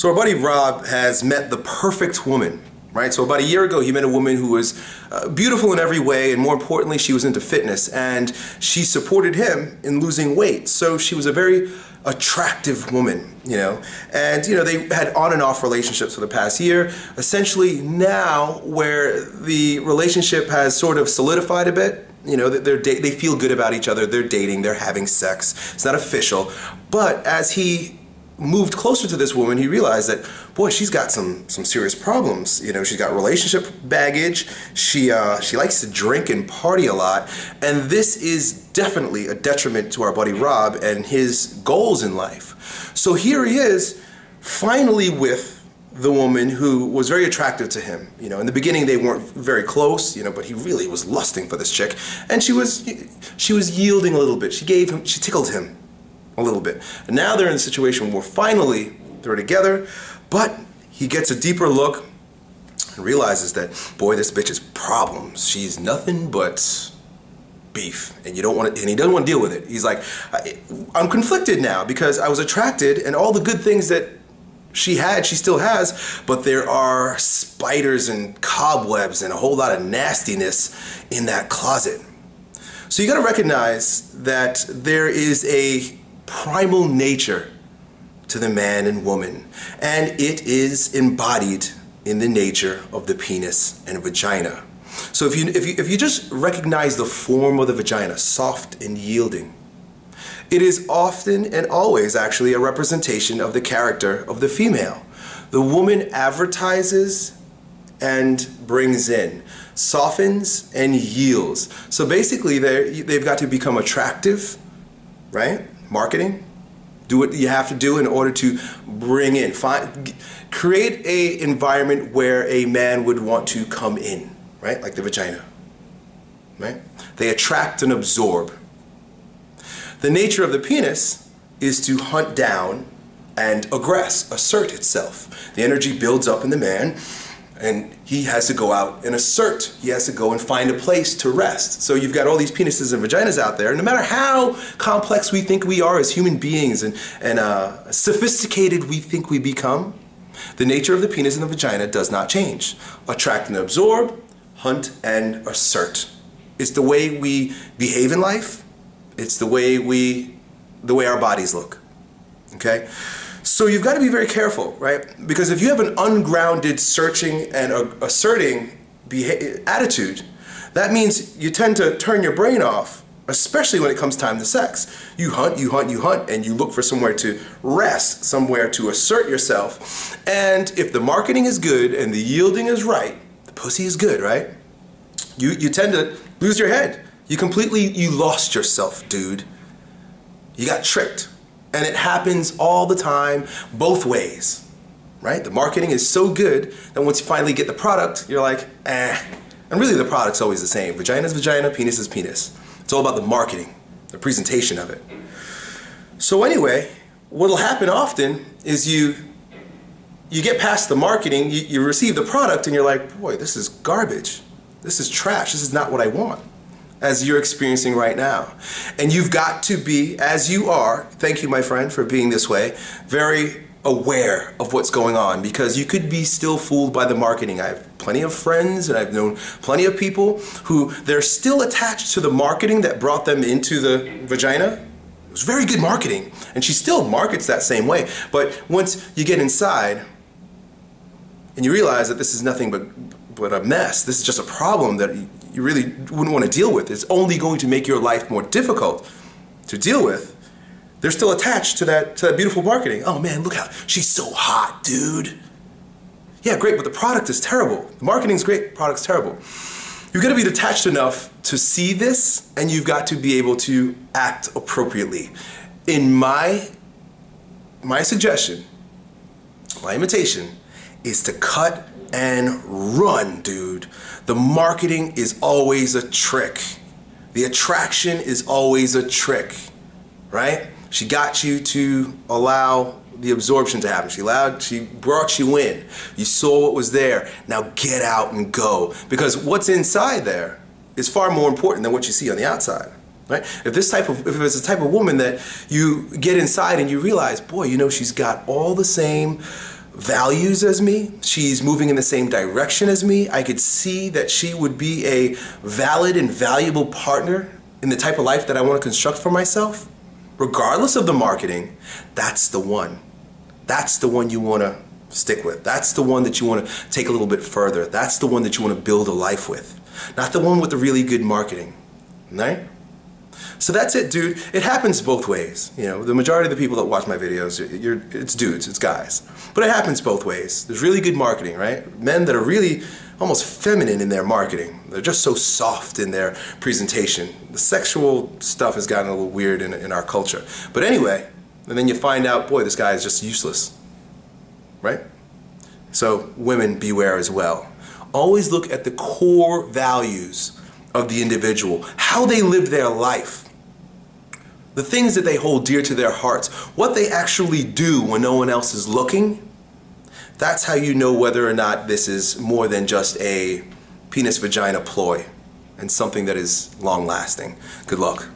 So our buddy Rob has met the perfect woman, right? So about a year ago, he met a woman who was beautiful in every way, and more importantly, she was into fitness, and she supported him in losing weight. So she was a very attractive woman, you know, and they had on and off relationships for the past year. Essentially now, where the relationship has sort of solidified a bit, they feel good about each other, they're dating, they're having sex. It's not official, but as he moved closer to this woman, he realized that, boy, she's got some serious problems. She's got relationship baggage. She likes to drink and party a lot, and this is definitely a detriment to our buddy Rob and his goals in life. So here he is, finally with the woman who was very attractive to him. In the beginning they weren't very close, but he really was lusting for this chick, and she was yielding a little bit. She tickled him a little bit. And now they're in a situation where finally they're together, but he gets a deeper look and realizes that, boy, this bitch is problems. She's nothing but beef, and he doesn't want to deal with it. He's like, I'm conflicted now because I was attracted, and all the good things that she still has, but there are spiders and cobwebs and a whole lot of nastiness in that closet. So you got to recognize that there is a primal nature to the man and woman, and it is embodied in the nature of the penis and vagina. So if you just recognize the form of the vagina, soft and yielding, it is often and always actually a representation of the character of the female. The woman advertises and brings in, softens and yields. So basically they've got to become attractive, right? Marketing, do what you have to do in order to bring in, create an environment where a man would want to come in, right? Like the vagina, right? They attract and absorb. The nature of the penis is to hunt down and aggress, assert itself. The energy builds up in the man, and he has to go out and assert. He has to go and find a place to rest. So you've got all these penises and vaginas out there, and no matter how complex we think we are as human beings and sophisticated we think we become, the nature of the penis and the vagina does not change. Attract and absorb, hunt and assert. It's the way we behave in life. It's the way our bodies look. Okay? So you've got to be very careful, right? Because if you have an ungrounded searching and asserting attitude, that means you tend to turn your brain off, especially when it comes time to sex. You hunt, and you look for somewhere to rest, somewhere to assert yourself. And if the marketing is good and the yielding is right, the pussy is good, right? You tend to lose your head. You lost yourself, dude. You got tricked. And it happens all the time, both ways, right? The marketing is so good that once you finally get the product, you're like, eh. And really the product's always the same. Vagina is vagina, penis is penis. It's all about the marketing, the presentation of it. So anyway, what'll happen often is you get past the marketing, you receive the product, and you're like, boy, this is garbage. This is trash. This is not what I want, as you're experiencing right now. And you've got to be, as you are, thank you my friend for being this way, very aware of what's going on, because you could be still fooled by the marketing. I have plenty of friends and I've known plenty of people who they're still attached to the marketing that brought them into the vagina. It was very good marketing, and she still markets that same way. But once you get inside and you realize that this is nothing but a mess, this is just a problem that you really wouldn't want to deal with. It's only going to make your life more difficult to deal with. They're still attached to that beautiful marketing. Oh man, look how she's so hot, dude. Yeah, great, but the product is terrible. The marketing's great, the product's terrible. You've got to be detached enough to see this, and you've got to be able to act appropriately. In my suggestion, my invitation is to cut and run, dude. The marketing is always a trick. The attraction is always a trick, right? She got you to allow the absorption to happen. She brought you in. You saw what was there. Now get out and go. Because what's inside there is far more important than what you see on the outside, right? If it's the type of woman that you get inside and you realize, boy, she's got all the same values as me. She's moving in the same direction as me. I could see that she would be a valid and valuable partner in the type of life that I want to construct for myself. Regardless of the marketing, that's the one. That's the one you want to stick with. That's the one that you want to take a little bit further. That's the one that you want to build a life with. Not the one with the really good marketing, right? So that's it, dude. It happens both ways. You know, the majority of the people that watch my videos, it's dudes, it's guys. But it happens both ways. There's really good marketing, right? Men that are really almost feminine in their marketing. They're just so soft in their presentation. The sexual stuff has gotten a little weird in our culture. But anyway, and then you find out, boy, this guy is just useless, right? So women, beware as well. Always look at the core values of the individual, how they live their life, the things that they hold dear to their hearts, what they actually do when no one else is looking. That's how you know whether or not this is more than just a penis-vagina ploy and something that is long-lasting. Good luck.